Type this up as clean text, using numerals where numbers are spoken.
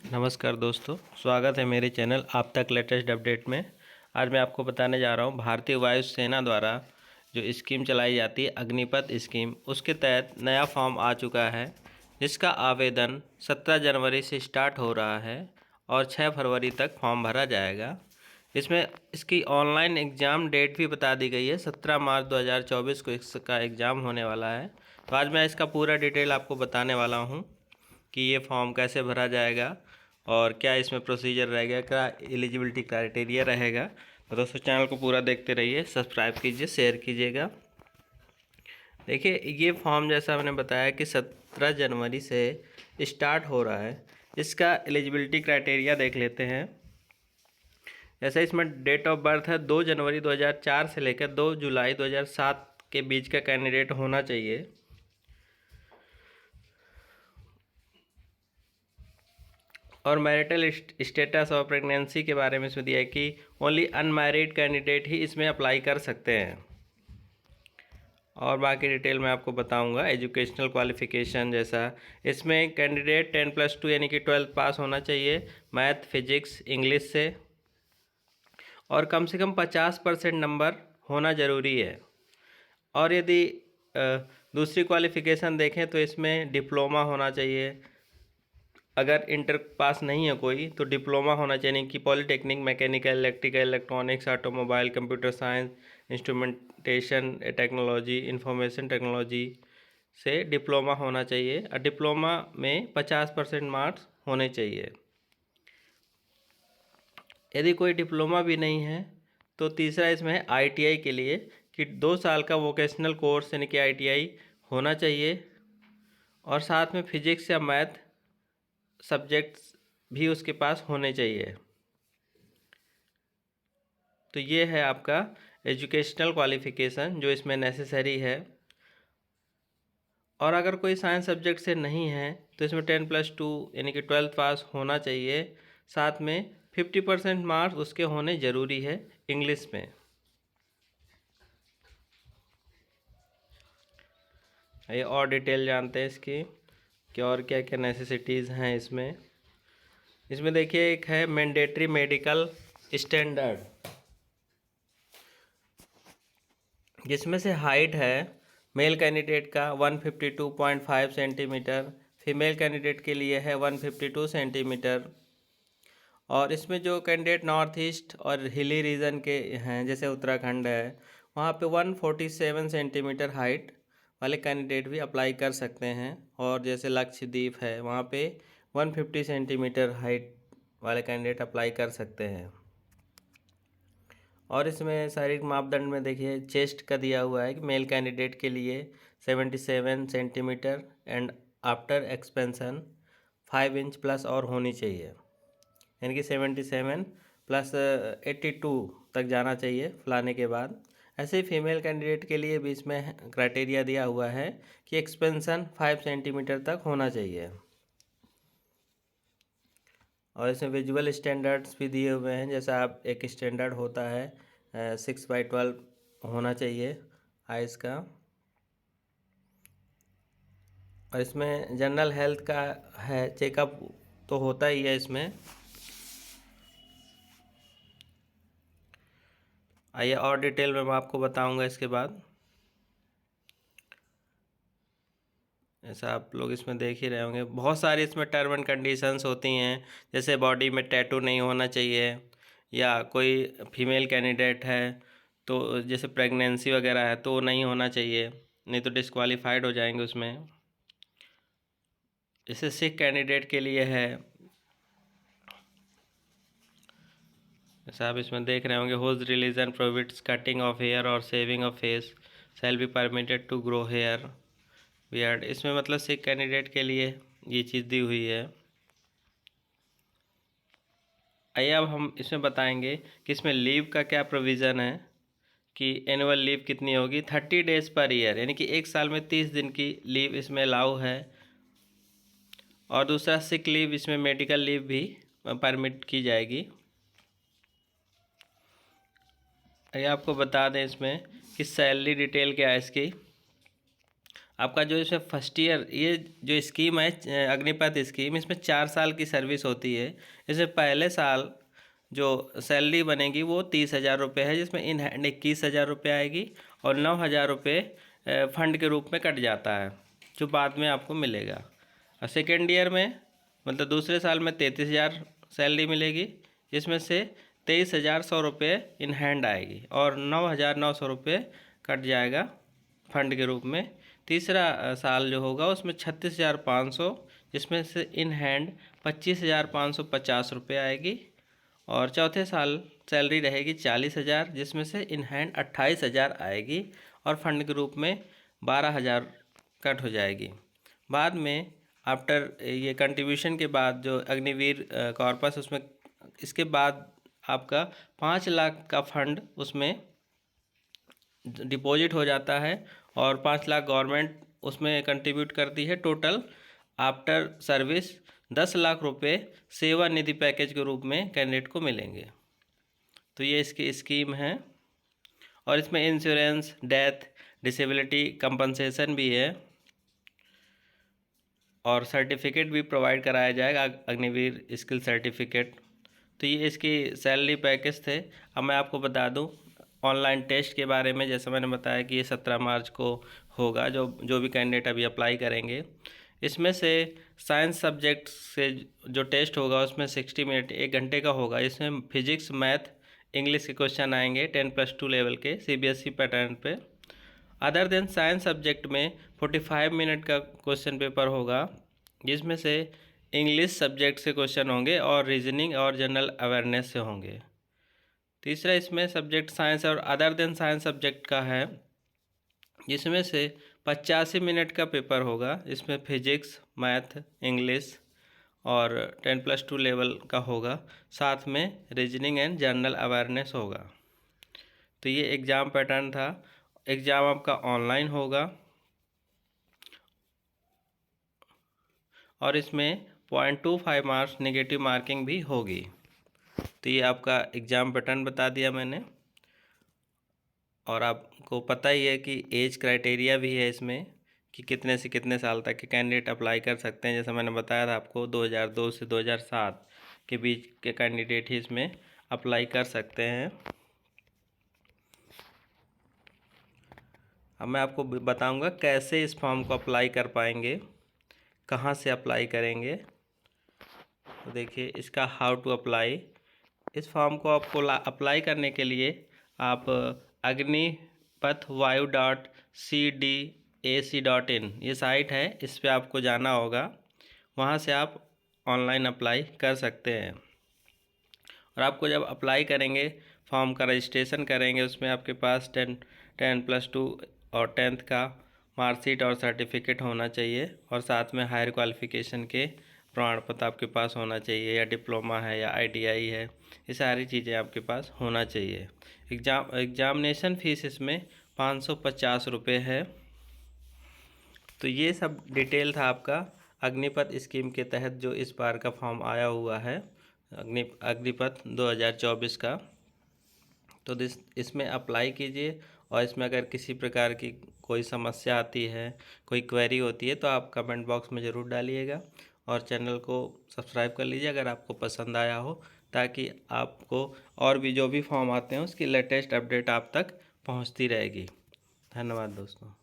नमस्कार दोस्तों, स्वागत है मेरे चैनल आप तक लेटेस्ट अपडेट में। आज मैं आपको बताने जा रहा हूं भारतीय वायुसेना द्वारा जो स्कीम चलाई जाती है अग्निपथ स्कीम, उसके तहत नया फॉर्म आ चुका है जिसका आवेदन 17 जनवरी से स्टार्ट हो रहा है और 6 फरवरी तक फॉर्म भरा जाएगा। इसमें इसकी ऑनलाइन एग्ज़ाम डेट भी बता दी गई है, 17 मार्च 2024 को इसका एग्ज़ाम होने वाला है। तो आज मैं इसका पूरा डिटेल आपको बताने वाला हूँ कि ये फॉर्म कैसे भरा जाएगा और क्या इसमें प्रोसीजर रहेगा, क्या एलिजिबिलिटी क्राइटेरिया रहेगा। तो दोस्तों चैनल को पूरा देखते रहिए, सब्सक्राइब कीजिए, शेयर कीजिएगा। देखिए ये फॉर्म जैसा मैंने बताया कि 17 जनवरी से स्टार्ट हो रहा है। इसका एलिजिबिलिटी क्राइटेरिया देख लेते हैं। जैसे इसमें डेट ऑफ बर्थ है 2 जनवरी 2004 से लेकर 2 जुलाई 2007 के बीच का कैंडिडेट होना चाहिए। और मैरिटल स्टेटस और प्रेगनेंसी के बारे में इसमें दिया है कि ओनली अनमैरिड कैंडिडेट ही इसमें अप्लाई कर सकते हैं। और बाकी डिटेल मैं आपको बताऊंगा। एजुकेशनल क्वालिफ़िकेशन जैसा इसमें कैंडिडेट 10+2 यानी कि 12th पास होना चाहिए मैथ, फिजिक्स, इंग्लिश से, और कम से कम 50% नंबर होना ज़रूरी है। और यदि दूसरी क्वालिफ़िकेशन देखें तो इसमें डिप्लोमा होना चाहिए। अगर इंटर पास नहीं है कोई तो डिप्लोमा होना चाहिए कि polytechnic, mechanical, electrical, electronics, automobile, computer science, instrumentation technology, information technology से डिप्लोमा होना चाहिए। और डिप्लोमा में 50% मार्क्स होने चाहिए। यदि कोई डिप्लोमा भी नहीं है तो तीसरा इसमें है आईटीआई के लिए कि 2 साल का वोकेशनल कोर्स यानी कि आईटीआई होना चाहिए, और साथ में फिजिक्स या मैथ सब्जेक्ट्स भी उसके पास होने चाहिए। तो ये है आपका एजुकेशनल क्वालिफ़िकेशन जो इसमें नेसेसरी है। और अगर कोई साइंस सब्जेक्ट से नहीं है तो इसमें 10+2 यानी कि 12th पास होना चाहिए। साथ में 50% मार्क्स उसके होने ज़रूरी है इंग्लिश में। ये और डिटेल जानते हैं इसकी कि और क्या क्या नेसेसिटीज़ हैं इसमें। इसमें देखिए एक है मैंडेटरी मेडिकल स्टैंडर्ड, जिसमें से हाइट है मेल कैंडिडेट का 152.5 सेंटीमीटर, फीमेल कैंडिडेट के लिए है 152 सेंटीमीटर। और इसमें जो कैंडिडेट नॉर्थ ईस्ट और हिली रीजन के हैं जैसे उत्तराखंड है, वहाँ पे 147 सेंटीमीटर हाइट वाले कैंडिडेट भी अप्लाई कर सकते हैं। और जैसे लक्षद्वीप है वहाँ पे 150 सेंटीमीटर हाइट वाले कैंडिडेट अप्लाई कर सकते हैं। और इसमें शारीरिक मापदंड में देखिए चेस्ट का दिया हुआ है कि मेल कैंडिडेट के लिए 77 centimetre and after expansion 5 inch plus और होनी चाहिए, यानी कि 77 प्लस 82 तक जाना चाहिए फुलाने के बाद। ऐसे ही फीमेल कैंडिडेट के लिए भी इसमें क्राइटेरिया दिया हुआ है कि एक्सपेंशन 5 सेंटीमीटर तक होना चाहिए। और इसमें विजुअल स्टैंडर्ड्स भी दिए हुए हैं, जैसा आप एक स्टैंडर्ड होता है 6/12 होना चाहिए आइस का। और इसमें जनरल हेल्थ का है चेकअप तो होता ही है इसमें। आइए और डिटेल में मैं आपको बताऊंगा इसके बाद। ऐसा आप लोग इसमें देख ही रहे होंगे, बहुत सारी इसमें टर्म एंड कंडीशंस होती हैं। जैसे बॉडी में टैटू नहीं होना चाहिए, या कोई फीमेल कैंडिडेट है तो जैसे प्रेगनेंसी वगैरह है तो नहीं होना चाहिए, नहीं तो डिस्क्वालीफाइड हो जाएंगे उसमें। जैसे सिख कैंडिडेट के लिए है, जैसे आप इसमें देख रहे होंगे, whose religion prohibits cutting of hair और shaving of face shall be permitted to grow hair beard. इसमें मतलब सिख कैंडिडेट के लिए ये चीज़ दी हुई है। आइए अब हम इसमें बताएंगे कि इसमें लीव का क्या प्रोविज़न है, कि एनुअल लीव कितनी होगी। 30 डेज़ पर ईयर, यानी कि एक साल में 30 दिन की लीव इसमें अलाउ है। और दूसरा सिक लीव, इसमें मेडिकल लीव भी परमिट की जाएगी। आइए आपको बता दें इसमें कि सैलरी डिटेल क्या है इसकी। आपका जो इसमें फर्स्ट ईयर ये जो स्कीम है अग्निपथ स्कीम, इसमें 4 साल की सर्विस होती है। इसमें पहले साल जो सैलरी बनेगी वो 30,000 रुपये है, जिसमें इन हैंड 21,000 रुपये आएगी और 9,000 रुपये फंड के रूप में कट जाता है जो बाद में आपको मिलेगा। और सेकेंड ईयर में मतलब दूसरे साल में 33,000 सैलरी मिलेगी, जिसमें से 23,100 रुपये इन हैंड आएगी और 9,900 रुपये कट जाएगा फंड के रूप में। तीसरा साल जो होगा उसमें 36,500, जिसमें से इन हैंड 25,550 रुपये आएगी और चौथे साल सैलरी रहेगी 40,000, जिसमें से इन हैंड 28,000 आएगी और फंड के रूप में 12,000 कट हो जाएगी। बाद में आफ्टर ये कंट्रीब्यूशन के बाद जो अग्निवीर कॉर्पस उसमें इसके बाद आपका 5 लाख का फंड उसमें डिपॉजिट हो जाता है और 5 लाख गवर्नमेंट उसमें कंट्रीब्यूट करती है। टोटल आफ्टर सर्विस 10 लाख रुपए सेवानिधि पैकेज के रूप में कैंडिडेट को मिलेंगे। तो ये इसकी स्कीम है और इसमें इंश्योरेंस, डेथ, डिसेबिलिटी कंपनसेशन भी है और सर्टिफिकेट भी प्रोवाइड कराया जाएगा, अग्निवीर स्किल सर्टिफिकेट। तो ये इसकी सैलरी पैकेज थे। अब मैं आपको बता दूं ऑनलाइन टेस्ट के बारे में। जैसे मैंने बताया कि ये 17 मार्च को होगा, जो भी कैंडिडेट अभी अप्लाई करेंगे। इसमें से साइंस सब्जेक्ट से जो टेस्ट होगा उसमें 60 मिनट 1 घंटे का होगा। इसमें फिजिक्स, मैथ, इंग्लिश के क्वेश्चन आएंगे 10+2 लेवल के CBSE पैटर्न पे। अदर देन साइंस सब्जेक्ट में 45 मिनट का क्वेश्चन पेपर होगा, जिसमें से इंग्लिश सब्जेक्ट से क्वेश्चन होंगे और रीजनिंग और जनरल अवेयरनेस से होंगे। तीसरा इसमें सब्जेक्ट साइंस और अदर देन साइंस सब्जेक्ट का है, जिसमें से 85 मिनट का पेपर होगा। इसमें फिजिक्स, मैथ, इंग्लिश और 10+2 लेवल का होगा, साथ में रीजनिंग एंड जनरल अवेयरनेस होगा। तो ये एग्ज़ाम पैटर्न था। एग्ज़ाम आपका ऑनलाइन होगा और इसमें 0.25 मार्क्स नेगेटिव मार्किंग भी होगी। तो ये आपका एग्ज़ाम पैटर्न बता दिया मैंने। और आपको पता ही है कि एज क्राइटेरिया भी है इसमें कि कितने से कितने साल तक के कैंडिडेट अप्लाई कर सकते हैं। जैसा मैंने बताया था आपको 2002 से 2007 के बीच के कैंडिडेट ही इसमें अप्लाई कर सकते हैं। अब मैं आपको बताऊंगा कैसे इस फॉर्म को अप्लाई कर पाएंगे, कहाँ से अप्लाई करेंगे। तो देखिए इसका हाउ टू अप्लाई। इस फॉर्म को आपको अप्लाई करने के लिए आप agnipathawayu.cdac.in ये साइट है, इस पे आपको जाना होगा। वहाँ से आप ऑनलाइन अप्लाई कर सकते हैं। और आपको जब अप्लाई करेंगे, फॉर्म का रजिस्ट्रेशन करेंगे, उसमें आपके पास 10+2 और 10th का मार्कशीट और सर्टिफिकेट होना चाहिए और साथ में हायर क्वालिफ़िकेशन के प्रमाण पत्र आपके पास होना चाहिए, या डिप्लोमा है या ITI है, ये सारी चीज़ें आपके पास होना चाहिए। एग्जामिनेशन फ़ीस इसमें 550 रुपये है। तो ये सब डिटेल था आपका अग्निपथ स्कीम के तहत जो इस बार का फॉर्म आया हुआ है अग्निपथ 2024 का। तो इसमें अप्लाई कीजिए और इसमें अगर किसी प्रकार की कोई समस्या आती है, कोई क्वेरी होती है, तो आप कमेंट बॉक्स में ज़रूर डालिएगा और चैनल को सब्सक्राइब कर लीजिए अगर आपको पसंद आया हो, ताकि आपको और भी जो भी फॉर्म आते हैं उसकी लेटेस्ट अपडेट आप तक पहुंचती रहेगी। धन्यवाद दोस्तों।